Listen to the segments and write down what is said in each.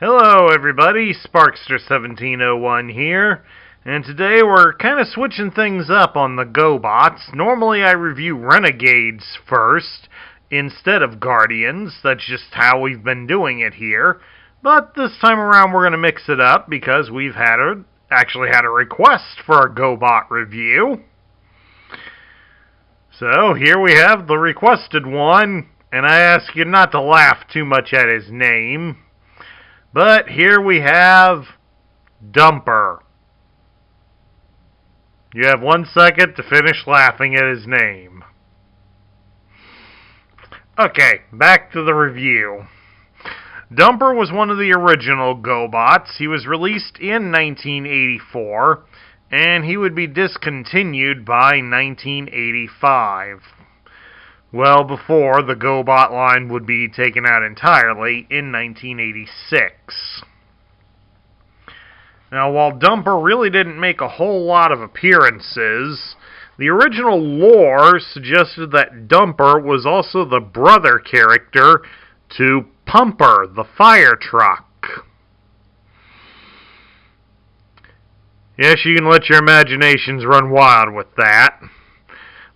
Hello everybody, Sparkster1701 here, and today we're kind of switching things up on the GoBots. Normally I review Renegades first, instead of Guardians. That's just how we've been doing it here. But this time around we're going to mix it up because we've actually had a request for a GoBot review. So here we have the requested one, and I ask you not to laugh too much at his name. But here we have Dumper. You have 1 second to finish laughing at his name. Okay, back to the review. Dumper was one of the original GoBots. He was released in 1984, and he would be discontinued by 1985. Well before the GoBot line would be taken out entirely in 1986. Now, while Dumper really didn't make a whole lot of appearances, the original lore suggested that Dumper was also the brother character to Pumper, the fire truck. Yes, you can let your imaginations run wild with that.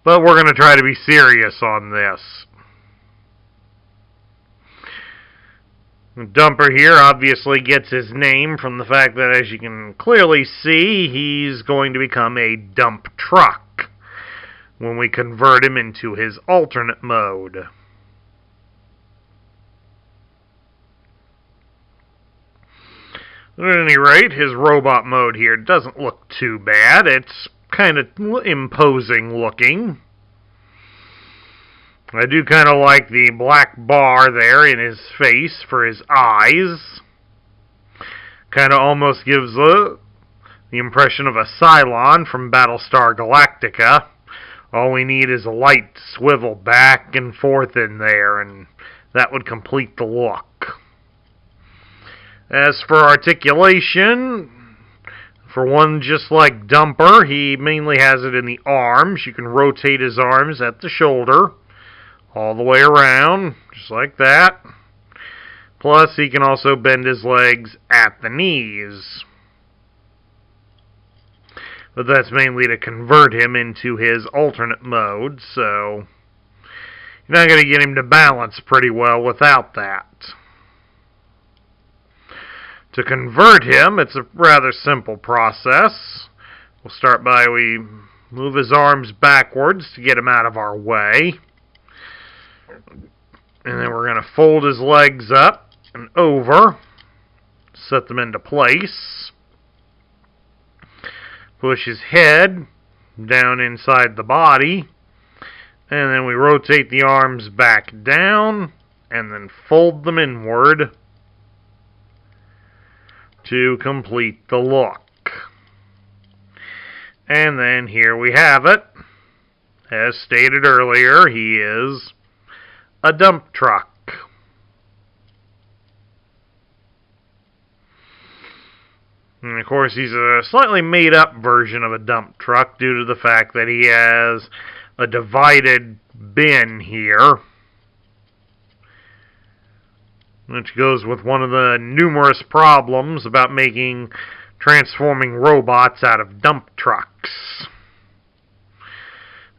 But we're going to try to be serious on this. Dumper here obviously gets his name from the fact that, as you can clearly see, he's going to become a dump truck when we convert him into his alternate mode. At any rate, his robot mode here doesn't look too bad. It's kind of imposing looking. I do kind of like the black bar there in his face for his eyes. Kind of almost gives the impression of a Cylon from Battlestar Galactica. All we need is a light to swivel back and forth in there, and that would complete the look. As for articulation, for one just like Dumper, he mainly has it in the arms. You can rotate his arms at the shoulder, all the way around, just like that. Plus, he can also bend his legs at the knees. But that's mainly to convert him into his alternate mode, so you're not going to get him to balance pretty well without that. To convert him, it's a rather simple process. We'll start by we move his arms backwards to get him out of our way. And then we're going to fold his legs up and over, set them into place. Push his head down inside the body. And then we rotate the arms back down and then fold them inward to complete the look. And then here we have it. As stated earlier, he is a dump truck. And of course, he's a slightly made up version of a dump truck due to the fact that he has a divided bin here, which goes with one of the numerous problems about making transforming robots out of dump trucks.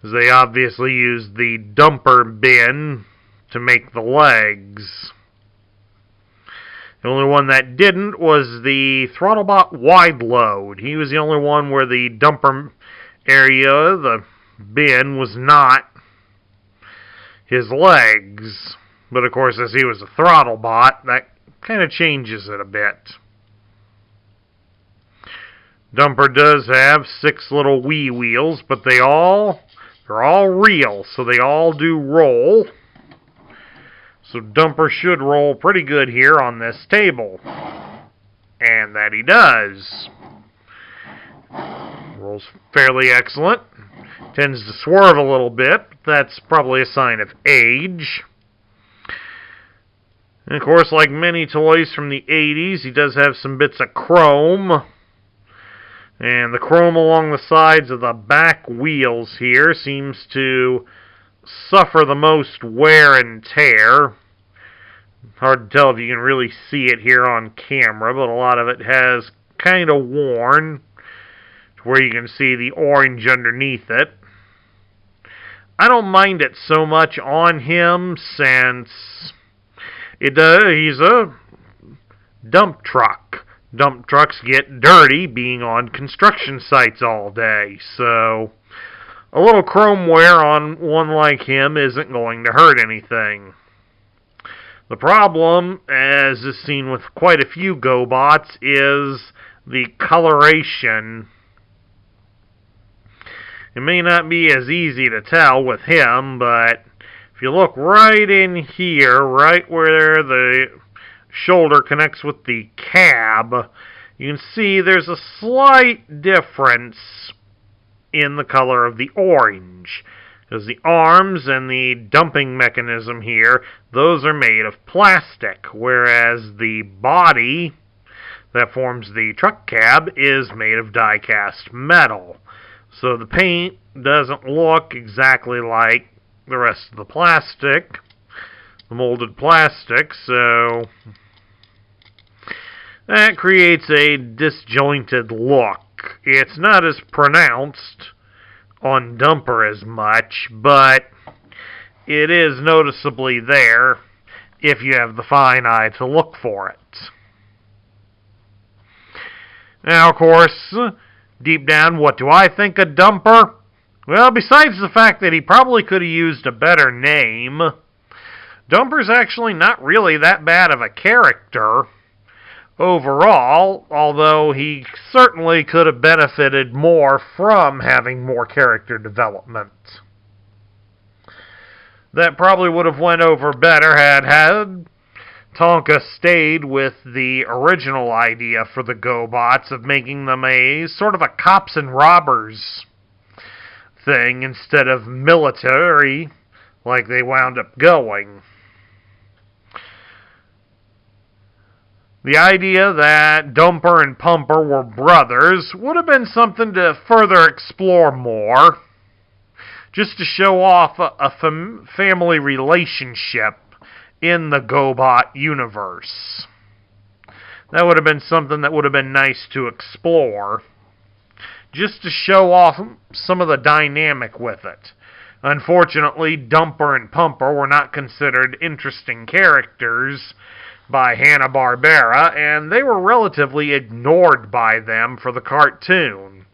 They obviously used the dumper bin to make the legs. The only one that didn't was the Throttlebot wide load. He was the only one where the dumper area, the bin, was not his legs. But of course, as he was a Throttlebot, that kind of changes it a bit. Dumper does have 6 little wee wheels, but they're all real, so they all do roll. So Dumper should roll pretty good here on this table. And that he does. Rolls fairly excellent. Tends to swerve a little bit, but that's probably a sign of age. And of course, like many toys from the 80s, he does have some bits of chrome. And the chrome along the sides of the back wheels here seems to suffer the most wear and tear. Hard to tell if you can really see it here on camera, but a lot of it has kind of worn to where you can see the orange underneath it. I don't mind it so much on him since he's a dump truck. Dump trucks get dirty being on construction sites all day, so a little chrome wear on one like him isn't going to hurt anything. The problem, as is seen with quite a few GoBots, is the coloration. It may not be as easy to tell with him, but if you look right in here, right where the shoulder connects with the cab, you can see there's a slight difference in the color of the orange. Because the arms and the dumping mechanism here, those are made of plastic, whereas the body that forms the truck cab is made of die-cast metal. So the paint doesn't look exactly like the rest of the plastic, the molded plastic, so that creates a disjointed look. It's not as pronounced on Dumper as much, but it is noticeably there if you have the fine eye to look for it. Now, of course, deep down, what do I think of Dumper? Well, besides the fact that he probably could have used a better name, Dumper's actually not really that bad of a character overall, although he certainly could have benefited more from having more character development. That probably would have went over better had Tonka stayed with the original idea for the GoBots of making them a sort of a cops and robbers thing instead of military like they wound up going. The idea that Dumper and Pumper were brothers would have been something to further explore more, just to show off a family relationship in the GoBot universe. That would have been something that would have been nice to explore, just to show off some of the dynamic with it. Unfortunately, Dumper and Pumper were not considered interesting characters by Hanna-Barbera, and they were relatively ignored by them for the cartoon.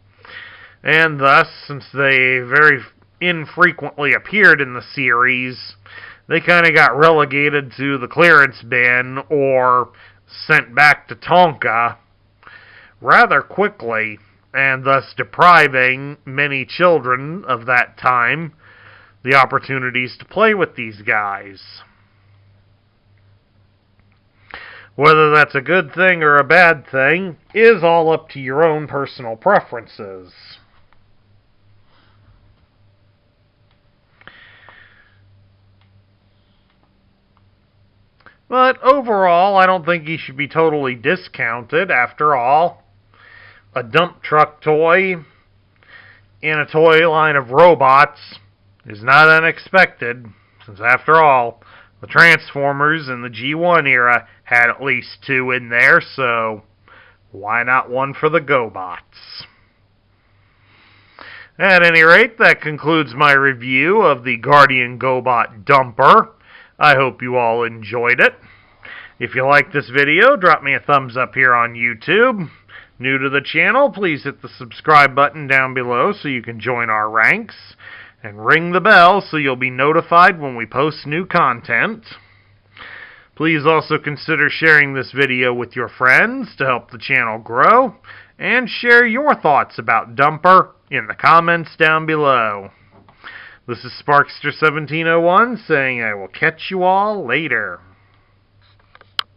And thus, since they very infrequently appeared in the series, they kind of got relegated to the clearance bin or sent back to Tonka rather quickly, and thus depriving many children of that time the opportunities to play with these guys. Whether that's a good thing or a bad thing is all up to your own personal preferences. But overall, I don't think he should be totally discounted. After all, a dump truck toy in a toy line of robots is not unexpected, since after all, the Transformers in the G1 era had at least two in there, so why not one for the GoBots? At any rate, that concludes my review of the Guardian GoBot Dumper. I hope you all enjoyed it. If you liked this video, drop me a thumbs up here on YouTube. New to the channel, please hit the subscribe button down below so you can join our ranks. And ring the bell so you'll be notified when we post new content. Please also consider sharing this video with your friends to help the channel grow. And share your thoughts about Dumper in the comments down below. This is Sparkster1701 saying I will catch you all later.